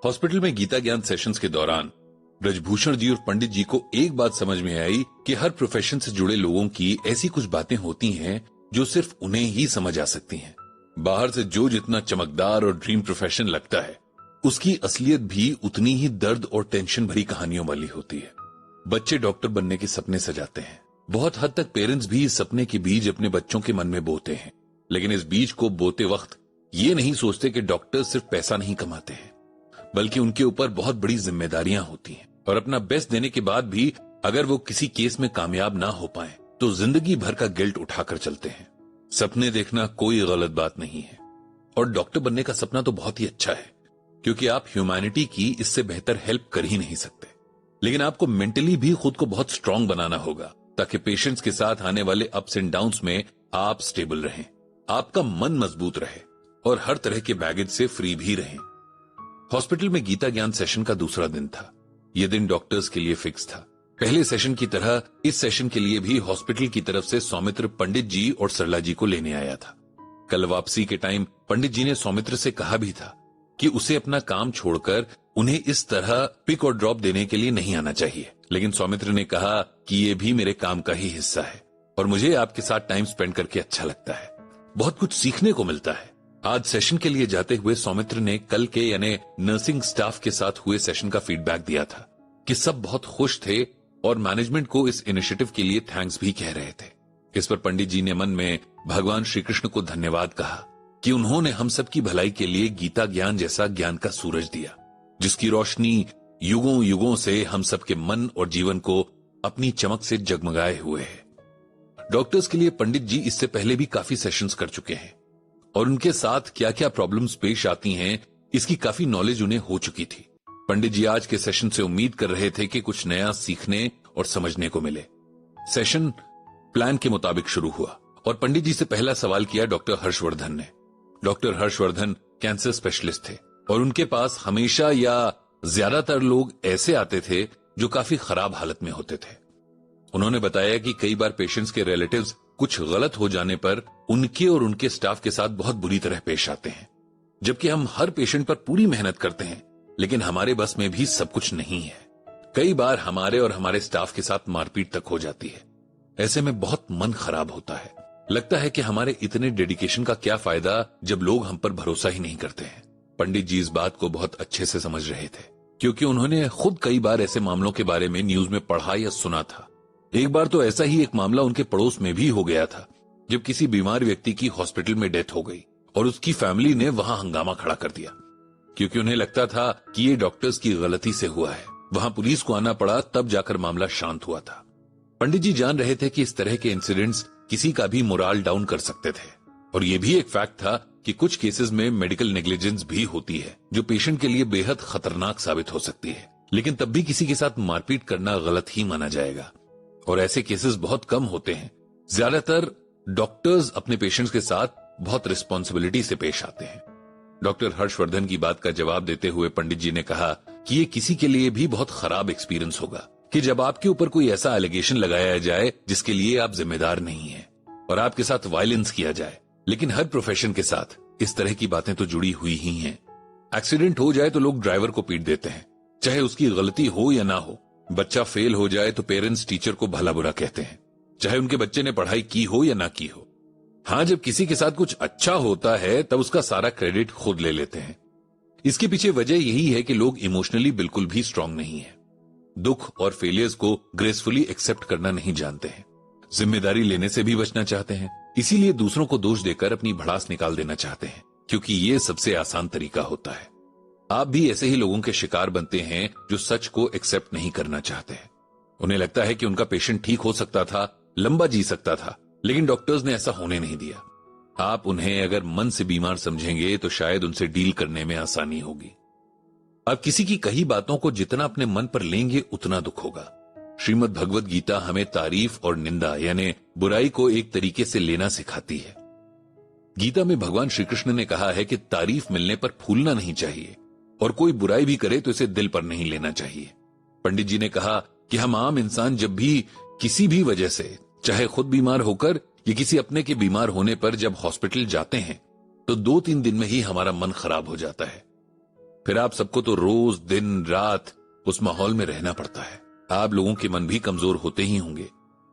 Hospital में गीता ज्ञान sessions के दौरान ब्रजभूषण जी और पंडित जी को एक बात समझ में आई कि हर प्रोफेशन से जुड़े लोगों की ऐसी कुछ बातें होती हैं जो सिर्फ उन्हें ही समझ आ सकती हैं। बाहर से जो जितना चमकदार और ड्रीम प्रोफेशन लगता है, उसकी असलियत भी उतनी ही दर्द और टेंशन भरी कहानियों वाली होती है। बच्चे डॉक्टर बनने के सपने सजाते हैं। बहुत हद तक पेरेंट्स भी इस सपने के बीज अपने बच्चों के मन में बोते हैं, लेकिन इस बीज को बोते वक्त ये नहीं सोचते कि डॉक्टर सिर्फ पैसा नहीं कमाते हैं, बल्कि उनके ऊपर बहुत बड़ी जिम्मेदारियां होती हैं। और अपना बेस्ट देने के बाद भी अगर वो किसी केस में कामयाब ना हो पाए तो जिंदगी भर का गिल्ट उठाकर चलते हैं। सपने देखना कोई गलत बात नहीं है, और डॉक्टर बनने का सपना तो बहुत ही अच्छा है, क्योंकि आप ह्यूमैनिटी की इससे बेहतर हेल्प कर ही नहीं सकते। लेकिन आपको मेंटली भी खुद को बहुत स्ट्रांग बनाना होगा, ताकि पेशेंट्स के साथ आने वाले अप्स एंड डाउन्स में आप स्टेबल रहें, आपका मन मजबूत रहे और हर तरह के बैगेज से फ्री भी रहें। हॉस्पिटल में गीता ज्ञान सेशन का दूसरा दिन था। यह दिन डॉक्टर्स के लिए फिक्स था। पहले सेशन की तरह इस सेशन के लिए भी हॉस्पिटल की तरफ से सौमित्र पंडित जी और सरला जी को लेने आया था। कल वापसी के टाइम पंडित जी ने सौमित्र से कहा भी था कि उसे अपना काम छोड़कर उन्हें इस तरह पिक और ड्रॉप देने के लिए नहीं आना चाहिए, लेकिन सौमित्र ने कहा कि ये भी मेरे काम का ही हिस्सा है और मुझे आपके साथ टाइम स्पेंड करके अच्छा लगता है, बहुत कुछ सीखने को मिलता है। आज सेशन के लिए जाते हुए सौमित्र ने कल के यानी नर्सिंग स्टाफ के साथ हुए सेशन का फीडबैक दिया था कि सब बहुत खुश थे और मैनेजमेंट को इस इनिशिएटिव के लिए थैंक्स भी कह रहे थे। इस पर पंडित जी ने मन में भगवान श्री कृष्ण को धन्यवाद कहा कि उन्होंने हम सबकी भलाई के लिए गीता ज्ञान जैसा ज्ञान का सूरज दिया, जिसकी रोशनी युगों युगों से हम सबके मन और जीवन को अपनी चमक से जगमगाए हुए है। डॉक्टर्स के लिए पंडित जी इससे पहले भी काफी सेशंस कर चुके हैं और उनके साथ क्या क्या प्रॉब्लम्स पेश आती हैं, इसकी काफी नॉलेज उन्हें हो चुकी थी। पंडित जी आज के सेशन से उम्मीद कर रहे थे कि कुछ नया सीखने और समझने को मिले। सेशन प्लान के मुताबिक शुरू हुआ और पंडित जी से पहला सवाल किया डॉक्टर हर्षवर्धन ने। डॉक्टर हर्षवर्धन कैंसर स्पेशलिस्ट थे और उनके पास हमेशा या ज्यादातर लोग ऐसे आते थे जो काफी खराब हालत में होते थे। उन्होंने बताया कि कई बार पेशेंट्स के रिलेटिव्स कुछ गलत हो जाने पर उनके और उनके स्टाफ के साथ बहुत बुरी तरह पेश आते हैं, जबकि हम हर पेशेंट पर पूरी मेहनत करते हैं, लेकिन हमारे बस में भी सब कुछ नहीं है। कई बार हमारे और हमारे स्टाफ के साथ मारपीट तक हो जाती है। ऐसे में बहुत मन खराब होता है। लगता है कि हमारे इतने डेडिकेशन का क्या फायदा जब लोग हम पर भरोसा ही नहीं करते हैं। पंडित जी इस बात को बहुत अच्छे से समझ रहे थे, क्योंकि उन्होंने खुद कई बार ऐसे मामलों के बारे में न्यूज में पढ़ा या सुना था। एक बार तो ऐसा ही एक मामला उनके पड़ोस में भी हो गया था, जब किसी बीमार व्यक्ति की हॉस्पिटल में डेथ हो गई और उसकी फैमिली ने वहां हंगामा खड़ा कर दिया, क्योंकि उन्हें लगता था कि ये डॉक्टर्स की गलती से हुआ है। वहां पुलिस को आना पड़ा, तब जाकर मामला शांत हुआ था। पंडित जी जान रहे थे कि इस तरह के इंसिडेंट्स किसी का भी मोराल डाउन कर सकते थे, और यह भी एक फैक्ट था कि कुछ केसेस में मेडिकल नेग्लिजेंस भी होती है, जो पेशेंट के लिए बेहद खतरनाक साबित हो सकती है। लेकिन तब भी किसी के साथ मारपीट करना गलत ही माना जाएगा, और ऐसे केसेस बहुत कम होते हैं। ज्यादातर डॉक्टर्स अपने पेशेंट्स के साथ बहुत रिस्पॉन्सिबिलिटी से पेश आते हैं। डॉक्टर हर्षवर्धन की बात का जवाब देते हुए पंडित जी ने कहा कि ये किसी के लिए भी बहुत खराब एक्सपीरियंस होगा कि जब आपके ऊपर कोई ऐसा एलिगेशन लगाया जाए जिसके लिए आप जिम्मेदार नहीं हैं और आपके साथ वायलेंस किया जाए। लेकिन हर प्रोफेशन के साथ इस तरह की बातें तो जुड़ी हुई ही हैं। एक्सीडेंट हो जाए तो लोग ड्राइवर को पीट देते हैं, चाहे उसकी गलती हो या ना हो। बच्चा फेल हो जाए तो पेरेंट्स टीचर को भला बुरा कहते हैं, चाहे उनके बच्चे ने पढ़ाई की हो या ना की हो। हाँ, जब किसी के साथ कुछ अच्छा होता है तब उसका सारा क्रेडिट खुद ले लेते हैं। इसके पीछे वजह यही है कि लोग इमोशनली बिल्कुल भी स्ट्रांग नहीं है, दुख और फेलियर्स को ग्रेसफुली एक्सेप्ट करना नहीं जानते हैं, जिम्मेदारी लेने से भी बचना चाहते हैं, इसीलिए दूसरों को दोष देकर अपनी भड़ास निकाल देना चाहते हैं, क्योंकि ये सबसे आसान तरीका होता है। आप भी ऐसे ही लोगों के शिकार बनते हैं जो सच को एक्सेप्ट नहीं करना चाहते हैं। उन्हें लगता है कि उनका पेशेंट ठीक हो सकता था, लंबा जी सकता था, लेकिन डॉक्टर्स ने ऐसा होने नहीं दिया। आप उन्हें अगर मन से बीमार समझेंगे तो शायद उनसे डील करने में आसानी होगी। आप किसी की कही बातों को जितना अपने मन पर लेंगे उतना दुख होगा। श्रीमद् भगवत गीता हमें तारीफ और निंदा यानी बुराई को एक तरीके से लेना सिखाती है। गीता में भगवान श्री कृष्ण ने कहा है कि तारीफ मिलने पर फूलना नहीं चाहिए और कोई बुराई भी करे तो इसे दिल पर नहीं लेना चाहिए। पंडित जी ने कहा कि हम आम इंसान जब भी किसी भी वजह से, चाहे खुद बीमार होकर या किसी अपने के बीमार होने पर जब हॉस्पिटल जाते हैं तो 2-3 दिन में ही हमारा मन खराब हो जाता है। फिर आप सबको तो रोज दिन रात उस माहौल में रहना पड़ता है। आप लोगों के मन भी कमजोर होते ही होंगे,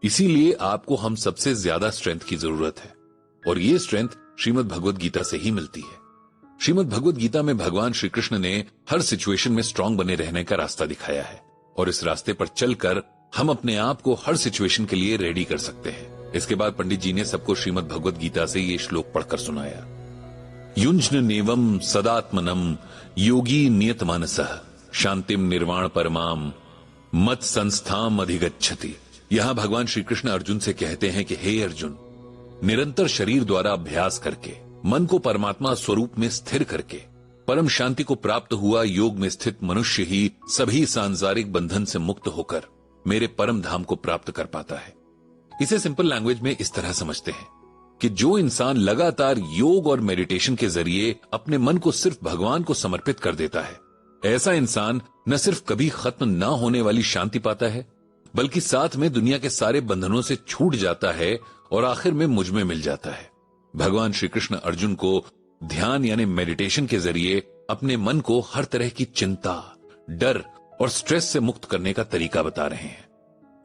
इसीलिए आपको हम सबसे ज्यादा स्ट्रेंथ की जरूरत है, और ये स्ट्रेंथ श्रीमद् भगवद गीता से ही मिलती है। श्रीमद् भगवद गीता में भगवान श्री कृष्ण ने हर सिचुएशन में स्ट्रांग बने रहने का रास्ता दिखाया है, और इस रास्ते पर चलकर हम अपने आप को हर सिचुएशन के लिए रेडी कर सकते हैं। इसके बाद पंडित जी ने सबको श्रीमद् भगवद गीता से ये श्लोक पढ़कर सुनाया। युञ्जन नेवम सदात्मनम योगी नियत मानसः शांतिम निर्वाण परमाम मत संस्थाम अधिगच्छति। यहां भगवान श्री कृष्ण अर्जुन से कहते हैं कि हे अर्जुन, निरंतर शरीर द्वारा अभ्यास करके, मन को परमात्मा स्वरूप में स्थिर करके, परम शांति को प्राप्त हुआ योग में स्थित मनुष्य ही सभी सांसारिक बंधन से मुक्त होकर मेरे परम धाम को प्राप्त कर पाता है। इसे सिंपल लैंग्वेज में इस तरह समझते हैं कि जो इंसान लगातार योग और मेडिटेशन के जरिए अपने मन को सिर्फ भगवान को समर्पित कर देता है, ऐसा इंसान न सिर्फ कभी खत्म ना होने वाली शांति पाता है, बल्कि साथ में दुनिया के सारे बंधनों से छूट जाता है और आखिर में मुझ में मिल जाता है। भगवान श्री कृष्ण अर्जुन को ध्यान यानी मेडिटेशन के जरिए अपने मन को हर तरह की चिंता, डर और स्ट्रेस से मुक्त करने का तरीका बता रहे हैं।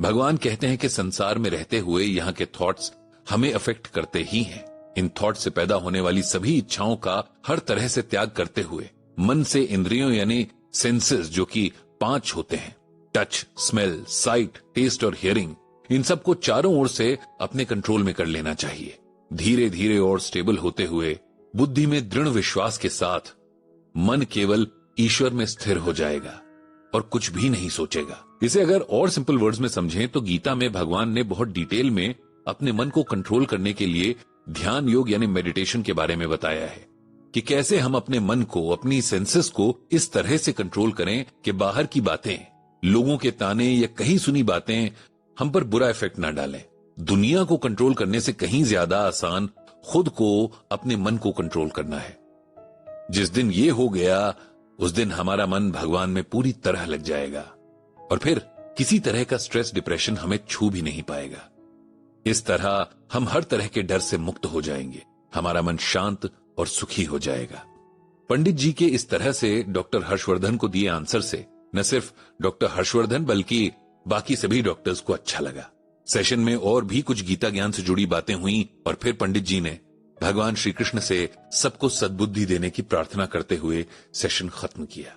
भगवान कहते हैं कि संसार में रहते हुए यहाँ के थॉट्स हमें अफेक्ट करते ही हैं। इन थॉट से पैदा होने वाली सभी इच्छाओं का हर तरह से त्याग करते हुए मन से इंद्रियों यानी सेंसेस, जो कि 5 होते हैं, टच, स्मेल, साइट, टेस्ट और हियरिंग, इन सबको चारों ओर से अपने कंट्रोल में कर लेना चाहिए। धीरे धीरे और स्टेबल होते हुए बुद्धि में दृढ़ विश्वास के साथ मन केवल ईश्वर में स्थिर हो जाएगा और कुछ भी नहीं सोचेगा। इसे अगर और सिंपल वर्ड्स में समझें तो गीता में भगवान ने बहुत डिटेल में अपने मन को कंट्रोल करने के लिए ध्यान योग यानी मेडिटेशन के बारे में बताया है कि कैसे हम अपने मन को, अपनी सेंसेस को इस तरह से कंट्रोल करें कि बाहर की बातें, लोगों के ताने या कहीं सुनी बातें हम पर बुरा इफेक्ट ना डालें। दुनिया को कंट्रोल करने से कहीं ज्यादा आसान खुद को, अपने मन को कंट्रोल करना है। जिस दिन ये हो गया, उस दिन हमारा मन भगवान में पूरी तरह लग जाएगा और फिर किसी तरह का स्ट्रेस, डिप्रेशन हमें छू भी नहीं पाएगा। इस तरह हम हर तरह के डर से मुक्त हो जाएंगे, हमारा मन शांत और सुखी हो जाएगा। पंडित जी के इस तरह से डॉक्टर हर्षवर्धन को दिए आंसर से न सिर्फ डॉक्टर हर्षवर्धन बल्कि बाकी सभी डॉक्टर्स को अच्छा लगा। सेशन में और भी कुछ गीता ज्ञान से जुड़ी बातें हुई और फिर पंडित जी ने भगवान श्री कृष्ण से सबको सद्बुद्धि देने की प्रार्थना करते हुए सेशन खत्म किया।